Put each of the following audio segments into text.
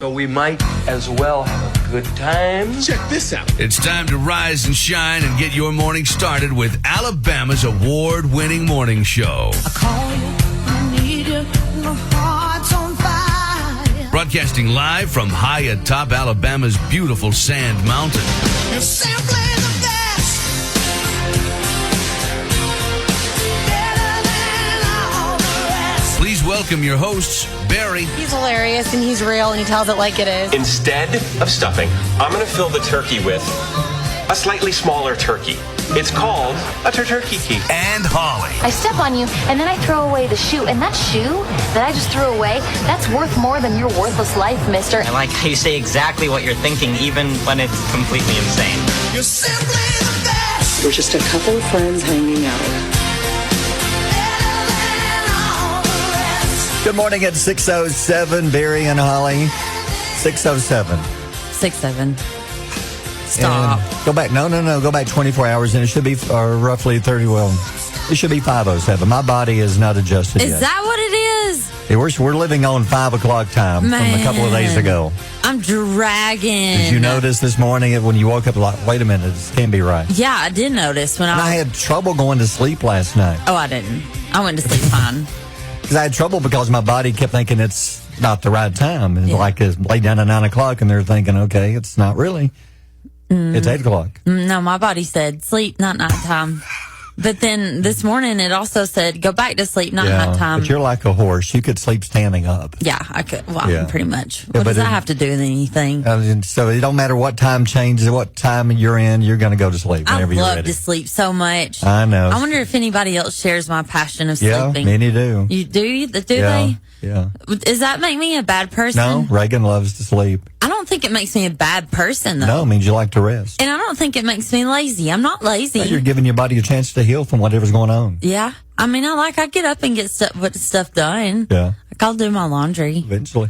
So we might as well have a good time. Check this out. It's time to rise and shine and get your morning started with Alabama's award-winning morning show. I call you, I need you, my heart's on fire. Broadcasting live from high atop Alabama's beautiful Sand Mountain. You're simply the best. Better than all the rest. Please welcome your hosts, Barry. He's hilarious and he's real and he tells it like it is. Instead of stuffing, I'm going to fill the turkey with a slightly smaller turkey. It's called a turkey. And Holly. I step on you, and then I throw away the shoe. And that shoe that I just threw away, that's worth more than your worthless life, mister. I like how you say exactly what you're thinking, even when it's completely insane. You're simply the best. We're just a couple of friends hanging out. Better than all the rest. Good morning at 6:07, Barry and Holly. 6:07. 6'7". Stop. And go back. No. Go back 24 hours, and it should be roughly 30. Well, it should be 5:07. My body is not adjusted yet. Is that what it is? Hey, we're living on 5 o'clock time from a couple of days ago. I'm dragging. Did you notice this morning when you woke up, like, wait a minute, this can't be right? Yeah, I did notice when And I had trouble going to sleep last night. Oh, I didn't. I went to sleep fine. Because I had trouble because my body kept thinking it's not the right time. And Yeah. like it's laid down at 9 o'clock, and they're thinking, okay, it's not really. It's 8 o'clock. No, my body said sleep, not nighttime. But then this morning it also said go back to sleep, not nighttime. But you're like a horse. You could sleep standing up. Yeah, I could. Well, Yeah. pretty much. Yeah, What does but that have to do with anything? And so it don't matter what time changes, what time you're in, you're going to go to sleep I whenever you're love ready. to sleep so much. I know. I wonder if anybody else shares my passion of Yeah, sleeping. many do. You do? Do Yeah, they? yeah. Does that make me a bad person? No, Reagan loves to sleep. I don't think it makes me a bad person, though. No, it means you like to rest. And I don't think it makes me lazy. I'm not lazy. You're giving your body a chance to heal from whatever's going on. Yeah. I mean, I get up and get stuff done. Yeah, Like, I'll do my laundry. eventually.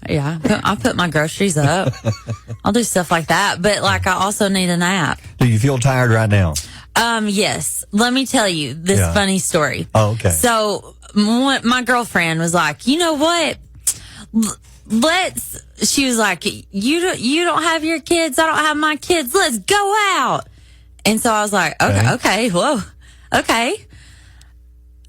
Yeah. I'll put my groceries up. I'll do stuff like that. But, like, I also need a nap. Do you feel tired right now? Yes. Let me tell you this Yeah. funny story. Oh, okay. So, my girlfriend was like, you know what? She was like, you don't have your kids. I don't have my kids. Let's go out. And so I was like, okay, whoa. Okay.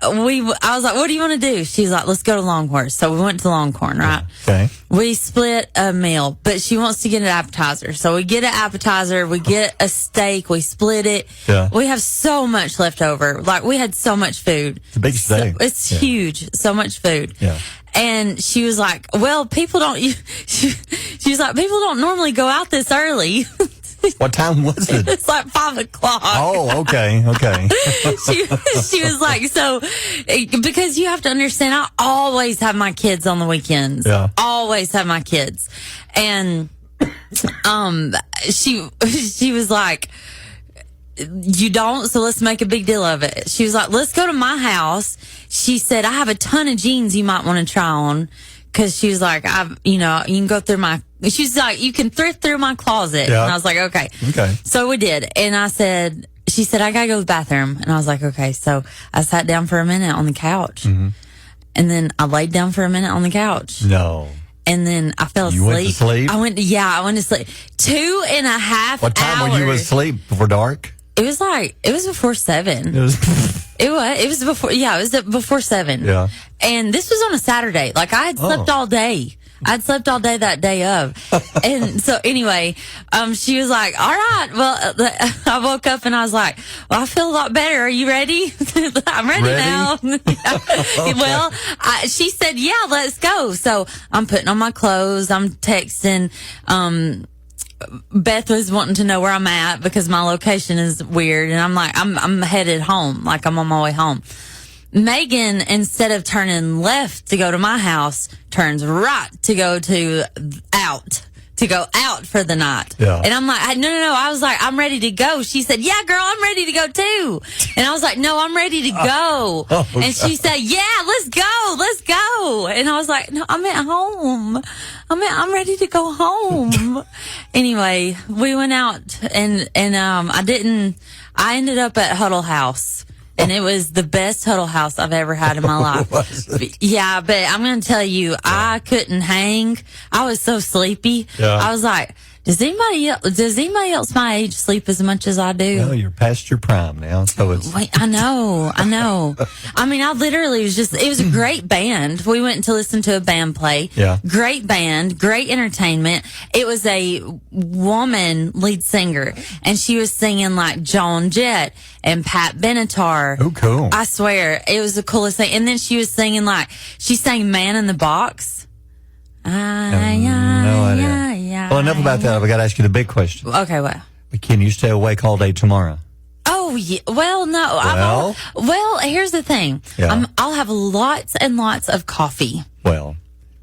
I was like, what do you want to do? She's like, let's go to Longhorn. So we went to Longhorn, right? Okay. We split a meal, but she wants to get an appetizer. So we get an appetizer, we get a steak, we split it. Yeah. We have so much left over. Like, we had so much food. It's a big steak. It's Yeah. huge. So much food. Yeah. And she was like, well, people don't, she was like, people don't normally go out this early. What time was it? It's like 5 o'clock. Oh, okay. She was like, so, because you have to understand, I always have my kids on the weekends. Yeah. Always have my kids. And, she was like, you don't, so let's make a big deal of it. She was like, let's go to my house. She said, I have a ton of jeans you might want to try on. Cause she was like, you can go through she's like, you can thrift through my closet. Yeah. And I was like, okay. Okay. So we did. And she said, I gotta go to the bathroom. And I was like, okay. So I sat down for a minute on the couch. Mm-hmm. And then I laid down for a minute on the couch. No. And then I fell asleep. You went to sleep? I went to sleep. 2.5 hours. What time were you asleep? Before dark? It was before 7. It was. It was before 7. Yeah. And this was on a Saturday. Like, I had slept all day. I'd slept all day that day of. And so anyway, she was like, all right. Well, I woke up and I was like, well, I feel a lot better. Are you ready? I'm ready now. Well, she said, yeah, let's go. So I'm putting on my clothes. I'm texting, Beth was wanting to know where I'm at because my location is weird. And I'm like, I'm headed home. Like, I'm on my way home. Megan, instead of turning left to go to my house, turns right to go out for the night. Yeah. And I'm like, no. I was like, I'm ready to go. She said, yeah, girl, I'm ready to go too. And I was like, no, I'm ready to go. And she said, yeah, let's go. And I was like, no, I'm at home. I'm ready to go home. Anyway, we went out and I ended up at Huddle House. and it was the best Huddle House I've ever had in my life. Was it? Yeah, but I'm going to tell you, I couldn't hang. I was so sleepy. Yeah. I was like, does anybody else my age sleep as much as I do? Well, you're past your prime now, so it's. Wait, I know. I mean, I literally was it was a great band. We went to listen to a band play. Yeah. Great band, great entertainment. It was a woman lead singer, and she was singing like Joan Jett and Pat Benatar. Oh, cool. I swear, it was the coolest thing. And then she was singing she sang Man in the Box. No idea. Well, enough about that. I've got to ask you the big question. Okay, what? Can you stay awake all day tomorrow? Oh, yeah. Well, no. Well, here's the thing. Yeah. I'll have lots and lots of coffee. Well,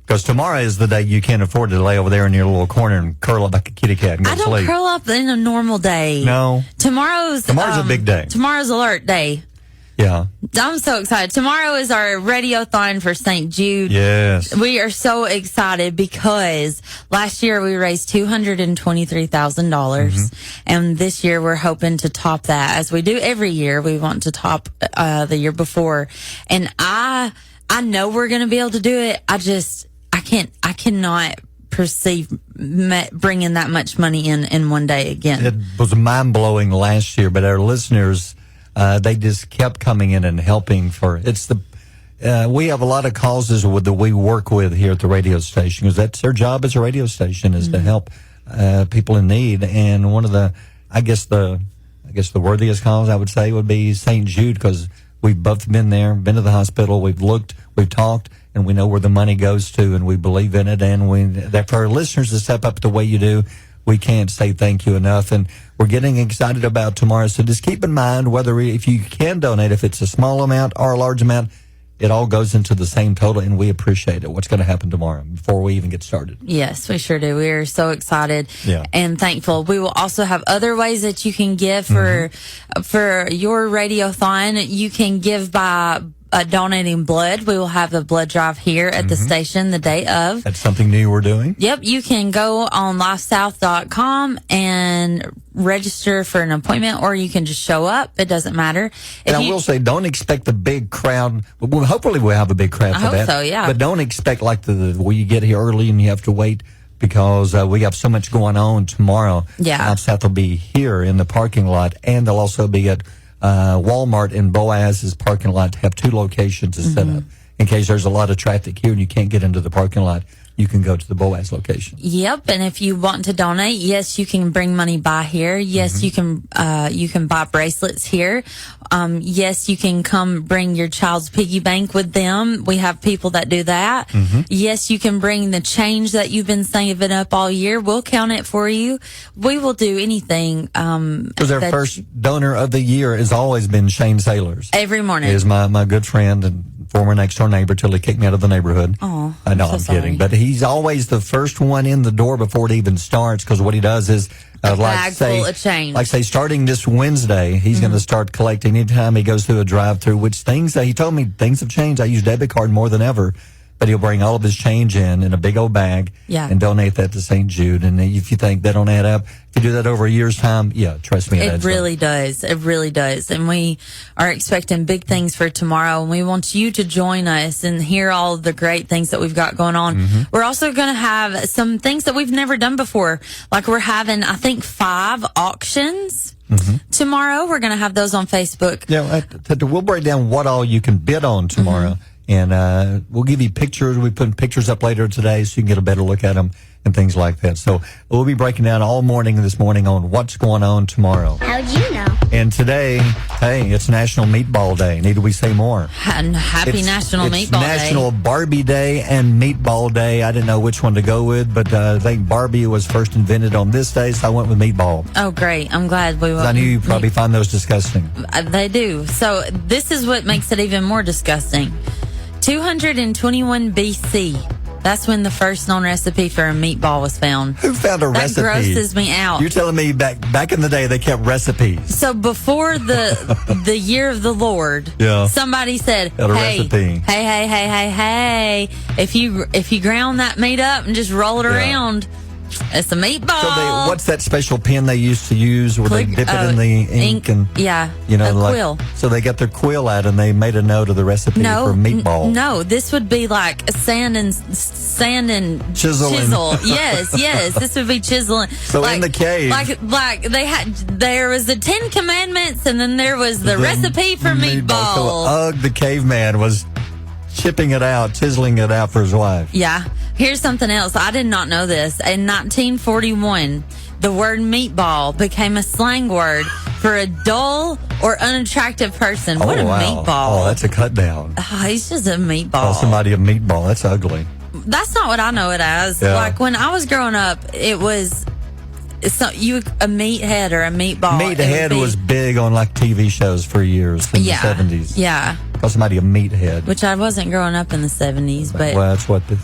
because tomorrow is the day you can't afford to lay over there in your little corner and curl up like a kitty cat and go I to don't sleep. curl up in a normal day. No. Tomorrow's a big day. Tomorrow's alert day. Yeah. I'm so excited. Tomorrow is our radiothon for St. Jude. Yes. We are so excited because last year we raised $223,000, and this year we're hoping to top that. As we do every year, we want to top the year before. And I know we're going to be able to do it. I cannot perceive bringing that much money in one day again. It was mind-blowing last year, but our listeners, they just kept coming in and helping we have a lot of causes that we work with here at the radio station, because that's their job as a radio station, is to help people in need. And one of the worthiest cause I would say would be St. Jude, because we've both been there, been to the hospital, we've looked, we've talked, and we know where the money goes to, and we believe in it. And that for our listeners to step up the way you do, we can't say thank you enough. And we're getting excited about tomorrow. So just keep in mind, if you can donate, if it's a small amount or a large amount, it all goes into the same total, and we appreciate it. What's going to happen tomorrow before we even get started? Yes, we sure do. We are so excited Yeah. and thankful. We will also have other ways that you can give for your radiothon. You can give by donating blood. We will have the blood drive here at the station the day of. That's something new we're doing. Yep, you can go on lifesouth.com and register for an appointment, or you can just show up. It doesn't matter. And I will say, don't expect a big crowd. Well, hopefully we'll have a big crowd for hope that. so, yeah. But don't expect like where you get here early and you have to wait, because we have so much going on tomorrow. Yeah. Life South will be here in the parking lot, and they'll also be at Walmart in Boaz's parking lot to have 2 locations to set up. In case there's a lot of traffic here and you can't get into the parking lot, you can go to the Boaz location. Yep, and if you want to donate, yes, you can bring money by here. Yes, you can buy bracelets here. Yes, you can come bring your child's piggy bank with them. We have people that do that. Yes, you can bring the change that you've been saving up all year. We'll count it for you. We will do anything. Because our first donor of the year has always been Shane Sailors. Every morning. He is my good friend and former next door neighbor till he kicked me out of the neighborhood. Oh, I know, so I'm sorry. kidding. But he's always the first one in the door before it even starts, because what he does is, bag full of change. Like say, starting this Wednesday, he's going to start collecting anytime he goes through a drive-through, which he told me things have changed. I use debit card more than ever. But he'll bring all of his change in a big old bag and donate that to St. Jude. And if you think that don't add up, if you do that over a year's time, yeah, trust me. It really does. It really does. And we are expecting big things for tomorrow. And we want you to join us and hear all the great things that we've got going on. We're also going to have some things that we've never done before. Like we're having, I think, 5 auctions. Tomorrow. We're going to have those on Facebook. Yeah, we'll break down what all you can bid on tomorrow. And we'll give you pictures. We put pictures up later today so you can get a better look at them and things like that. So we'll be breaking down all morning this morning on what's going on tomorrow. How'd you know? And today, hey, it's National Meatball Day. Need we say more? And happy National Meatball Day. National Barbie Day and Meatball Day. I didn't know which one to go with, but I think Barbie was first invented on this day, so I went with meatball. Oh, great. I'm glad we went. I knew you probably find those disgusting. They do. So this is what makes it even more disgusting. 221 BC. That's when the first known recipe for a meatball was found. Who found a recipe? That grosses me out. You're telling me back in the day they kept recipes. So before the year of the Lord, somebody said, hey, if you ground that meat up and just roll it around, It's a meatball. So what's that special pen they used to use where they dip it in the ink and yeah, you know, a like, quill. So they got their quill out and they made a note of the recipe for meatball. No, this would be like sand and Chiseling. chisel. Yes, this would be chiseling. So like, in the cave, like there was the 10 Commandments, and then there was the recipe for meatball. So Ugg the caveman was chipping it out, chiseling it out for his wife. Yeah. Here's something else. I did not know this. In 1941, the word meatball became a slang word for a dull or unattractive person. What a meatball. Oh, that's a cut down. Oh, he's just a meatball. Call somebody a meatball. That's ugly. That's not what I know it as. Yeah. Like when I was growing up, it was a meathead or a meatball. Meathead was big on like TV shows for years in the 70s. Yeah. Call somebody a meathead. Which I wasn't growing up in the 70s, but well, that's what the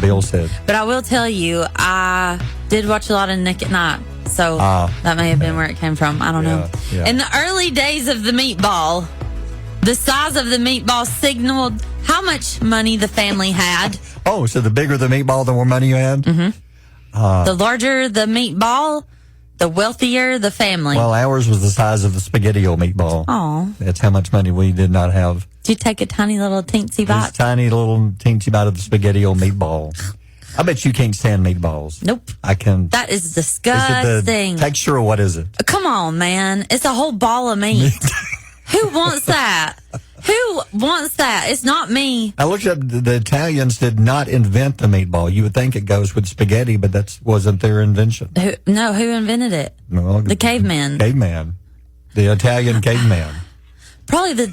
Bill said. But I will tell you, I did watch a lot of Nick at Night, so that may have been where it came from. I don't know. Yeah. In the early days of the meatball, the size of the meatball signaled how much money the family had. Oh, so the bigger the meatball, the more money you had? Mm-hmm. The larger the meatball, the wealthier the family. Well, ours was the size of the SpaghettiO meatball. Oh. That's how much money we did not have. Did you take a tiny little teensy bite? This tiny little teensy bite of the SpaghettiO meatball. I bet you can't stand meatballs. Nope. I can. That is Is it disgusting. the texture or what is it? Come on, man. It's a whole ball of meat. Who wants that? Who wants that? It's not me. I looked up, the Italians did not invent the meatball. You would think it goes with spaghetti, but that wasn't their invention. Who invented it? Well, The caveman. Caveman. The Italian caveman. Probably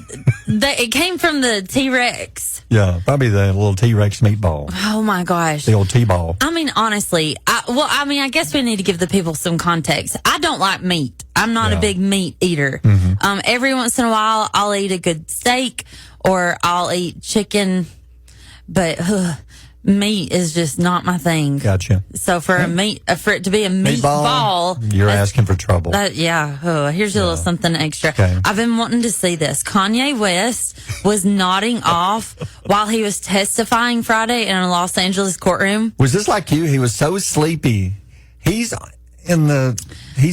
it came from the T-Rex. Yeah, probably the little T-Rex meatball. Oh my gosh. The old T-ball. I mean, honestly, I guess we need to give the people some context. I don't like meat. I'm not a big meat eater. Mm-hmm. Every once in a while, I'll eat a good steak or I'll eat chicken, but meat is just not my thing. Gotcha. So for it to be a meatball, you're asking for trouble. Here's a little something extra. Okay. I've been wanting to see this. Kanye West was nodding off while he was testifying Friday in a Los Angeles courtroom. Was this like you? He was so sleepy. He's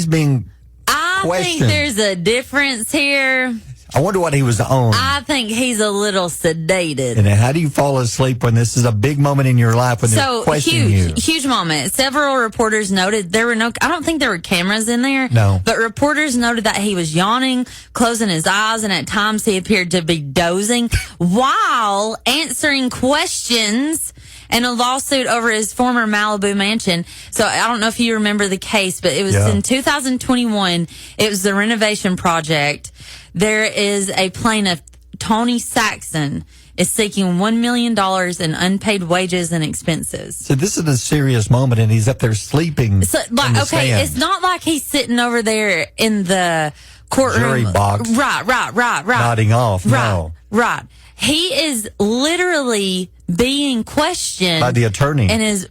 being I think questioned. there's a difference here. I wonder what he was on. I think he's a little sedated. And how do you fall asleep when this is a big moment in your life when they're questioning you? Huge moment. Several reporters noted I don't think there were cameras in there. No. But reporters noted that he was yawning, closing his eyes, and at times he appeared to be dozing while answering questions and a lawsuit over his former Malibu mansion. So I don't know if you remember the case, but it was in 2021. It was the renovation project. There is a plaintiff, Tony Saxon, is seeking $1 million in unpaid wages and expenses. So this is a serious moment, and he's up there sleeping. So, in the stand. it's not like he's sitting over there in the courtroom. Jury box. Right. Nodding off. No. Right. He is literally being questioned By the attorney. and is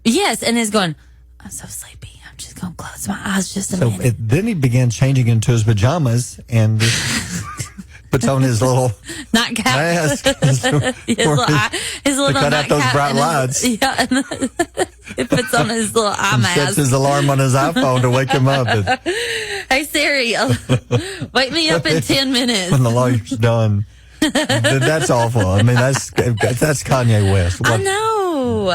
going, I'm so sleepy. I'm just going to close my eyes just a minute. Then he began changing into his pajamas and puts on his little nightcap. mask. his little to cut out those nightcap bright and lights. He puts on his little eye and mask. sets his alarm on his iPhone to wake him up Hey Siri, wake me up in 10 minutes. when the lawyer's done. That's awful. I mean, that's Kanye West. I know.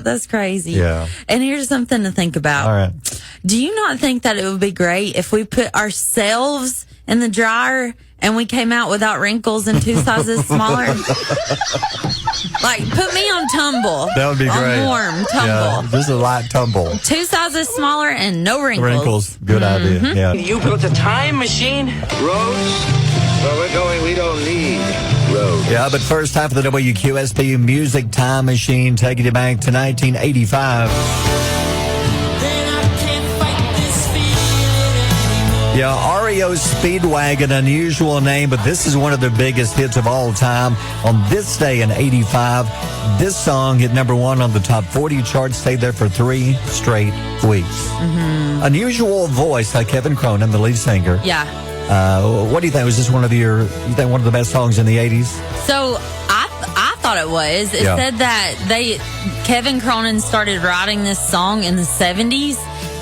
That's crazy. Yeah. And here's something to think about. All right. Do you not think that it would be great if we put ourselves in the dryer and we came out without wrinkles and 2 sizes smaller? Like, put me on tumble. That would be great. On warm tumble. Yeah, just a light tumble. 2 sizes smaller and no wrinkles. Wrinkles. Good idea. Yeah. You built a time machine? Roads? Where we're going, we don't need roads. Yeah, but first half of the WQSP Music Time Machine taking you back to 1985. Yeah, REO Speedwagon, unusual name, but this is one of their biggest hits of all time. On this day in 85, this song hit number 1 on the top 40 chart, stayed there for 3 straight weeks. Mm-hmm. Unusual voice by Kevin Cronin, the lead singer. Yeah. What do you think? Was this one of the best songs in the 80s? So I thought thought it was. It Yeah. said that Kevin Cronin started writing this song in the 70s,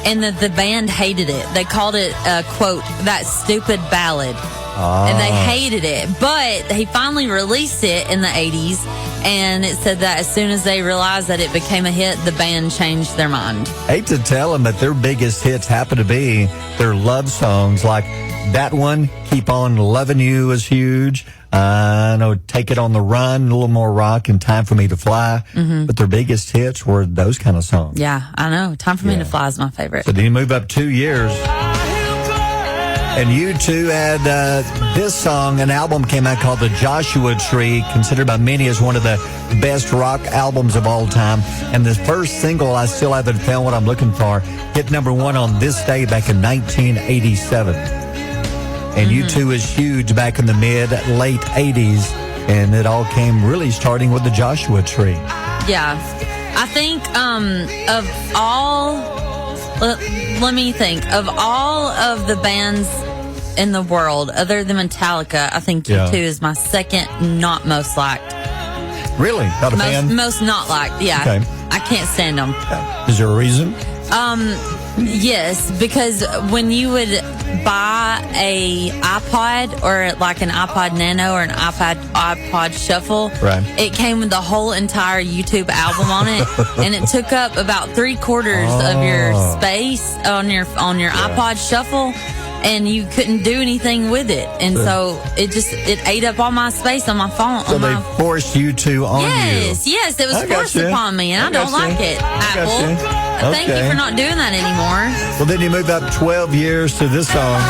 and that the band hated it. They called it, quote, that stupid ballad. And they hated it. But he finally released it in the 80s, and it said that as soon as they realized that it became a hit, the band changed their mind. Hate to tell them, but their biggest hits happen to be their love songs. Like that one, Keep On Loving You, is huge. I know Take It on the Run, a little more rock, and Time for Me to Fly. But their biggest hits were those kind of songs. Yeah, I know. Time for Me to Fly is my favorite. So then you move up 2 years. And you two had this song, an album came out called The Joshua Tree, considered by many as one of the best rock albums of all time. And the first single, I still haven't found what I'm looking for, hit number 1 on this day back in 1987. And you two was huge back in the late 80s. And it all came really starting with The Joshua Tree. Yeah. I think of all... Let me think. Of all of the bands in the world, other than Metallica, I think U2 is my second not most liked. Really? Not a fan? Most not liked, yeah. Okay. I can't stand them. Is there a reason? Yes, because when you would buy a iPod or like an iPod Nano or an iPod Shuffle, right, it came with the whole entire YouTube album on it, and it took up about 3/4 of your space on your iPod Shuffle, and you couldn't do anything with it, and so it ate up all my space on my phone. So they forced U2 on you. Yes, it was forced upon me, and I don't like it. Apple. Thank you for not doing that anymore. Well, then you move up 12 years to this song.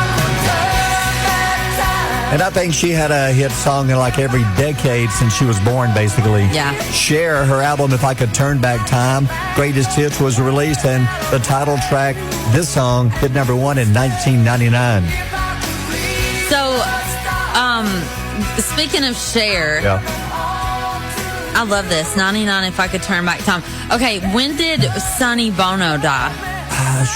And I think she had a hit song in like every decade since she was born, basically. Yeah. Cher, her album, If I Could Turn Back Time, Greatest Hits, was released, and the title track, this song, hit number 1 in 1999. So, speaking of Cher, I love this. 99, If I Could Turn Back Time. Okay, when did Sonny Bono die?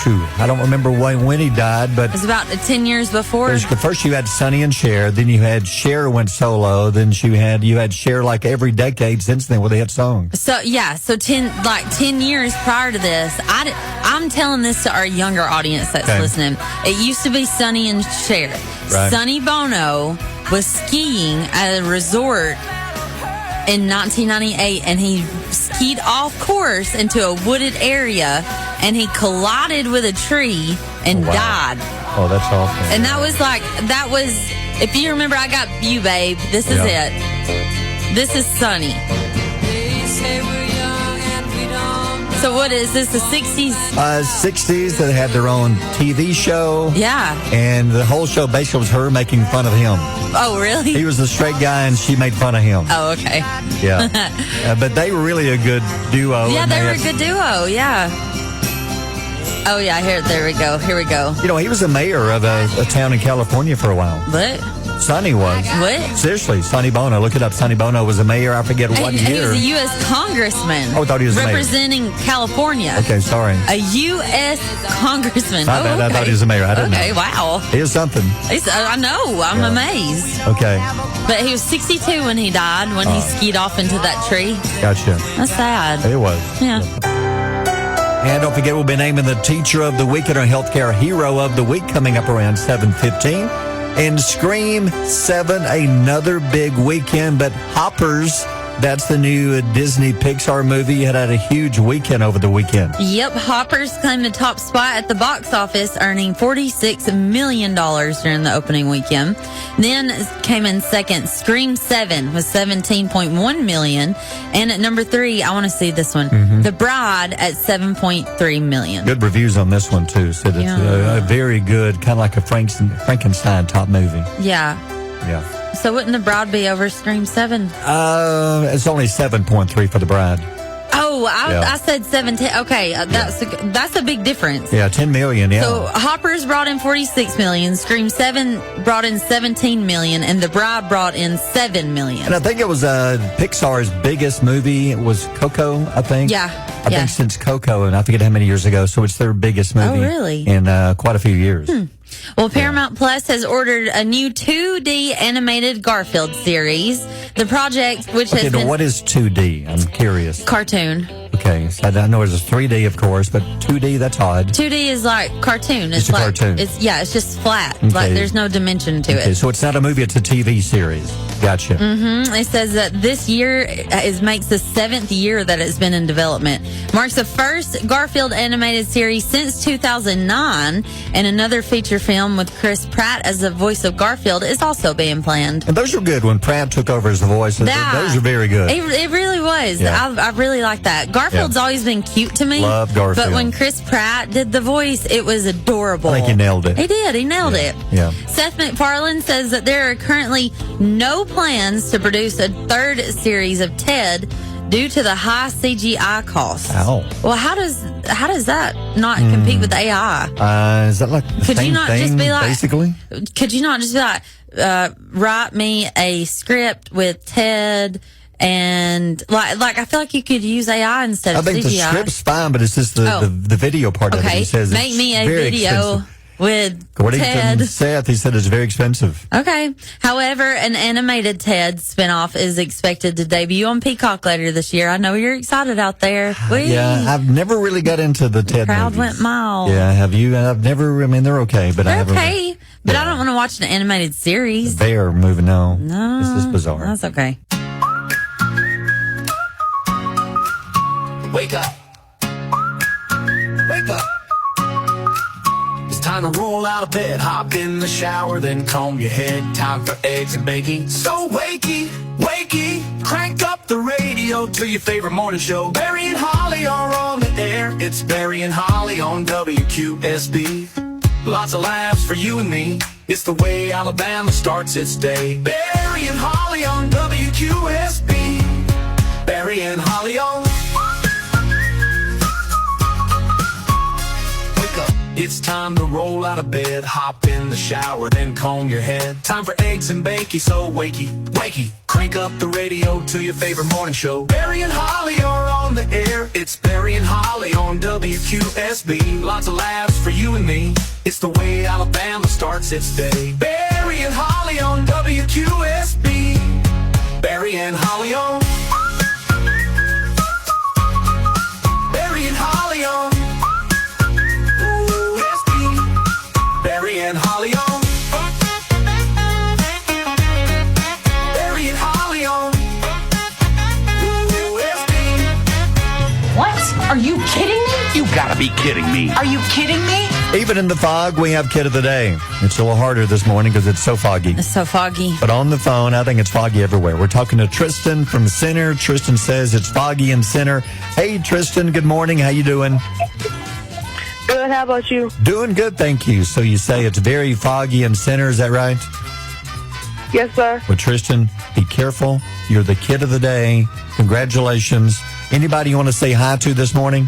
Shoot, I don't remember when he died, but It was about 10 years before. first you had Sonny and Cher, then you had Cher went solo, then you had Cher like every decade since then with a hit song. So 10 years prior to this, I'm telling this to our younger audience that's listening. It used to be Sonny and Cher. Right. Sonny Bono was skiing at a resort in 1998, and he skied off course into a wooded area, and he collided with a tree and died. Oh, that's awful. And that was, if you remember, I Got You, Babe. This is it. This is Sonny. So what is this, the 60s? 60s, they had their own TV show. Yeah. And the whole show basically was her making fun of him. Oh, really? He was the straight guy, and she made fun of him. Oh, okay. Yeah. But they were really a good duo. Yeah, they were a good duo, yeah. Oh, yeah, there we go. Here we go. You know, he was the mayor of a town in California for a while. What? Sonny was. What? Seriously, Sonny Bono. Look it up. Sonny Bono was a mayor. I forget what He year. was a U.S. congressman. Oh, I thought he was a mayor. representing California. Okay, sorry. A U.S. congressman. My bad. I thought he was a mayor. I didn't know. Okay, wow. He is something. I know. I'm amazed. Okay. But he was 62 when he died, when he skied off into that tree. Gotcha. That's sad. It was. Yeah. And don't forget, we'll be naming the Teacher of the Week and our Healthcare Hero of the Week coming up around 7:15. And Scream 7, another big weekend. But Hoppers, that's the new Disney Pixar movie. It had a huge weekend over the weekend. Yep, Hoppers claimed the top spot at the box office, earning $46 million during the opening weekend. Then came in second, Scream 7 with $17.1 million. And at number 3, I want to see this one, The Bride at $7.3 million. Good reviews on this one, too. Said it's a very good, kind of like a Frankenstein top movie. Yeah. Yeah. So wouldn't The Bride be over Scream 7? It's only 7.3 for The Bride. Oh, I said 17. Okay, that's a big difference. Yeah, 10 million, yeah. So Hoppers brought in $46 million, Scream 7 brought in $17 million, and The Bride brought in $7 million. And I think it was Pixar's biggest movie. It was Coco, I think. Yeah. I think since Coco, and I forget how many years ago. So it's their biggest movie. Oh, really? In quite a few years. Well, Paramount Plus has ordered a new 2D animated Garfield series. The project, which Okay, has now been what is 2D? I'm curious. cartoon. Okay, so I know there's a 3D, of course, but 2D, that's odd. 2D is like cartoon. It's a like, cartoon. It's just flat. Okay. Like there's no dimension to Okay, it. so it's not a movie, it's a TV series. Gotcha. It says that this year makes the 7th year that it's been in development. Marks the first Garfield animated series since 2009, and another feature film with Chris Pratt as the voice of Garfield is also being planned. And those were good when Pratt took over as the voice. Those are very good. It really was. Yeah. I really like that. Garfield's always been cute to me. Love Garfield. But when Chris Pratt did the voice, it was adorable. I think he nailed it. He did. He nailed it. Yeah. Seth MacFarlane says that there are currently no plans to produce a third series of Ted due to the high CGI costs. Ow. Well, how does that not compete with AI? Is that like the Could you same not thing, just be like, basically? Could you not just be like, write me a script with Ted and like I feel like you could use AI instead I of think CGI. the script's fine, but it's just the video part of it. Okay, He says make it's me a very video expensive. with According Ted. to Seth, he said it's very expensive. Okay. However, an animated Ted spinoff is expected to debut on Peacock later this year. I know you're excited out there. Whee! Yeah, I've never really got into the Ted crowd movies. went mild. Yeah, have you? I've never. I mean, they're okay, but I They're haven't. okay, but Yeah. I don't want to watch an animated series. They are moving. No, No, it's just bizarre. That's okay. Wake up. Wake up. It's time to roll out of bed, hop in the shower, then comb your head. Time for eggs and bacon. So wakey, wakey, crank up the radio to your favorite morning show. Barry and Holly are on the air. It's Barry and Holly on WQSB. Lots of laughs for you and me. It's the way Alabama starts its day. Barry and Holly on WQSB. Barry and Holly on. Wake up. It's time to roll out of bed, hop in the shower, then comb your head. Time for eggs and bacon, so wakey, wakey. Crank up the radio to your favorite morning show. Barry and Holly are on the air. It's Barry and Holly on WQSB. Lots of laughs for you and me. It's the way Alabama starts its day. Barry and Holly on WQSB. Barry and Holly on. Barry and Holly on. WQSB. Barry and Holly on. Barry and Holly on. WQSB. What? Are you kidding me? You gotta be kidding me. Are you kidding me? Even in the fog, we have Kid of the Day. It's a little harder this morning because it's so foggy. It's so foggy. But on the phone, I think it's foggy everywhere. We're talking to Tristan from Center. Tristan says it's foggy in Center. Hey, Tristan, good morning. How you doing? Good, how about you? Doing good, thank you. So you say it's very foggy in Center, is that right? Yes, sir. Well, Tristan, be careful. You're the Kid of the Day. Congratulations. Anybody you want to say hi to this morning?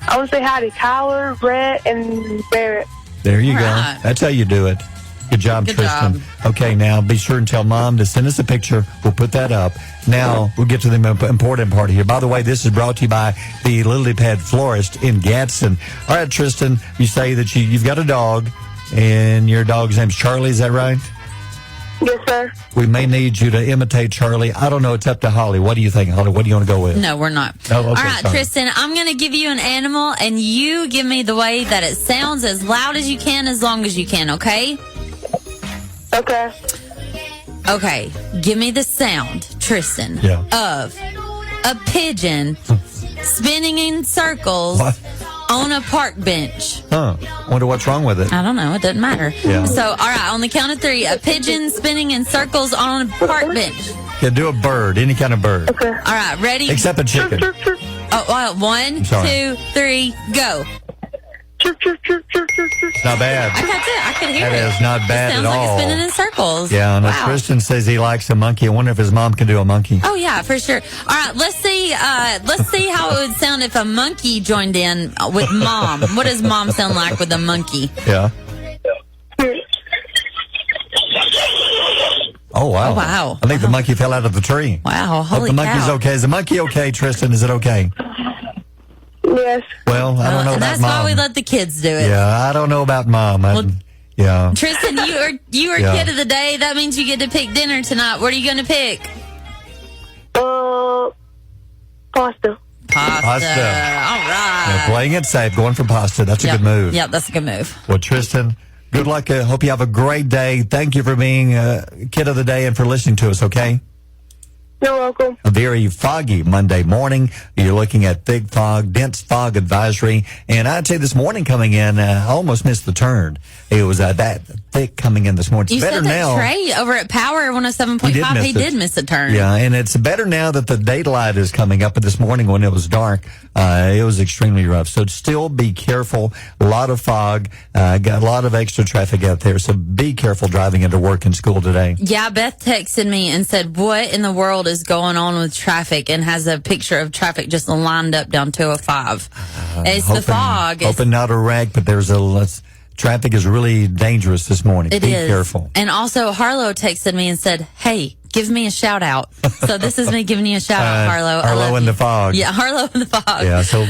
I want to say hi to Tyler, Brett, and Barrett. There you Right. go. That's how you do it. Good job, Good Tristan. job. Okay, now be sure and tell Mom to send us a picture. We'll put that up. Now we'll get to the important part here. By the way, this is brought to you by the Lily Pad Florist in Gadsden. All right, Tristan, you say that you've got a dog, and your dog's name's Charlie. Is that right? Yes, sir. We may need you to imitate Charlie. I don't know. It's up to Holly. What do you think, Holly? What do you want to go with? No, we're not. Oh, okay, All right, sorry. Tristan, I'm going to give you an animal, and you give me the way that it sounds as loud as you can, as long as you can, okay? Okay. Okay, give me the sound, Tristan, Yeah. of a pigeon spinning in circles What? on a park bench. Huh. Wonder what's wrong with it. I don't know. It doesn't matter. Yeah. So, all right, on the count of 3, a pigeon spinning in circles on a park bench. Yeah, do a bird, any kind of bird, Okay. All right, ready? except a chicken. Oh, all right, 1, sorry. 2, 3, go. It's not bad. I got it. I could hear That it. is not bad It sounds at like all. it's spinning in circles. Yeah, and Wow. Tristan says he likes a monkey. I wonder if his mom can do a monkey. Oh yeah, for sure. All right, let's see how it would sound if a monkey joined in with Mom. What does Mom sound like with a monkey? Yeah. Oh, wow. Oh, wow. I think the monkey fell out of the tree. Wow, Hope holy the monkey's cow. okay. Is the monkey okay, Tristan? Is it okay? Yes. Well, I don't know and about that's Mom. why we let the kids do it. Yeah, I don't know about Mom. Yeah. Tristan, you are Yeah. kid of the day. That means you get to pick dinner tonight. What are you going to pick? Pasta. Pasta. All Yeah, right. playing it safe, going for pasta. That's a good move. Yep, that's a good move. Well, Tristan, good luck. Hope you have a great day. Thank you for being kid of the day and for listening to us, okay? You're welcome. A very foggy Monday morning. You're looking at thick fog, dense fog advisory. And I'd say this morning coming in, I almost missed the turn. It was that thick coming in this morning. It's You better said that now. Trey over at Power 107.5, he did miss a turn. Yeah, and it's better now that the daylight is coming up. But this morning when it was dark, it was extremely rough. So still be careful. A lot of fog. Got a lot of extra traffic out there. So be careful driving into work and school today. Yeah, Beth texted me and said, what in the world is going on with traffic? And has a picture of traffic just lined up down 205. It's the fog. Hoping not a wreck, but traffic is really dangerous this morning. It be is. careful. And also, Harlow texted me and said, hey, give me a shout out. So this is me giving you a shout out, Harlow. I Harlow love in you. the fog. Yeah, Harlow in the fog. Yeah, so,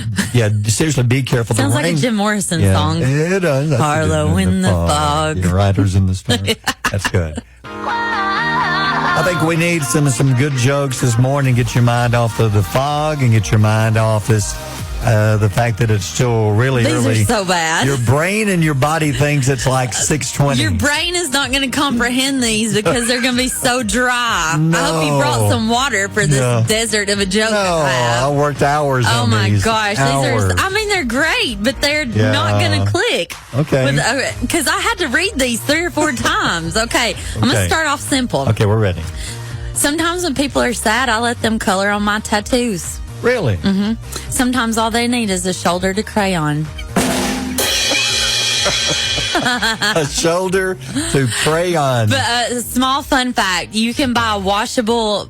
seriously, be careful. Sounds The like a rain- Jim Morrison Yeah, song. It does. That's Harlow in the fog. Your riders in the storm. That's good. I think we need some good jokes this morning. Get your mind off of the fog and get your mind off the fact that it's still really These early. are so bad. Your brain and your body thinks it's like 6:20. Your brain is not going to comprehend these because they're going to be so dry. No. I hope you brought some water for this No. desert of a joke. No, I have. I worked hours Oh on my these. gosh, Hours. they're great, but they're Yeah. not going to click. Okay. Because I had to read these 3 or 4 times. Okay, I'm going to Okay. start off simple. Okay, we're ready. Sometimes when people are sad, I let them color on my tattoos. Really? Mm-hmm. Sometimes all they need is a shoulder to crayon. A shoulder to crayon. But a small fun fact, you can buy washable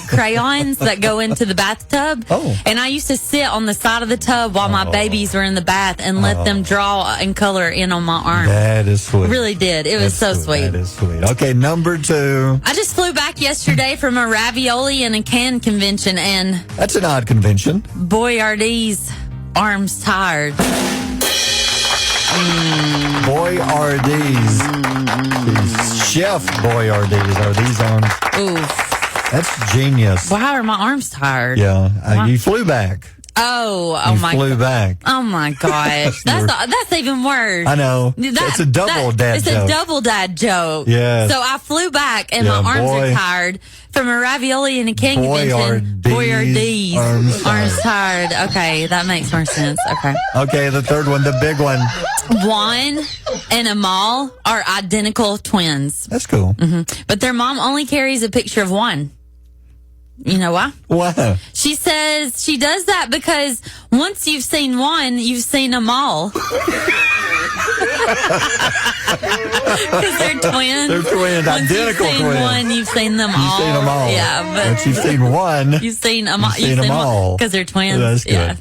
crayons that go into the bathtub. Oh. And I used to sit on the side of the tub while my babies were in the bath and let them draw and color in on my arm. That is sweet. Really did. It was so sweet. That is sweet. Okay, number 2. I just flew back yesterday from a ravioli and a can convention, and That's an odd convention. Boyardee's arms tired. Boyardee's. Chef Boyardee's are these arms. Oof. That's genius. Why are my arms tired? Yeah, you flew back. Oh You my flew back. Oh my gosh. That's even worse. I know. It's a double dad It's joke. a double dad joke. Yes. So I flew back and Yeah, my arms boy. are tired from a ravioli and a can convention. Boyardee's Arms tired. Okay, that makes more sense. Okay. Okay, the third one, the big one. Juan and Amal are identical twins. That's cool. But their mom only carries a picture of one. You know why? Wow. She says she does that because once you've seen one, you've seen them all. Because they're twins. They're twins, Once identical you've seen twins. one, you've seen them all. You've seen them all. Yeah, but Once you've seen one, you've seen them you've seen them all. because they're twins. That's good. Yeah.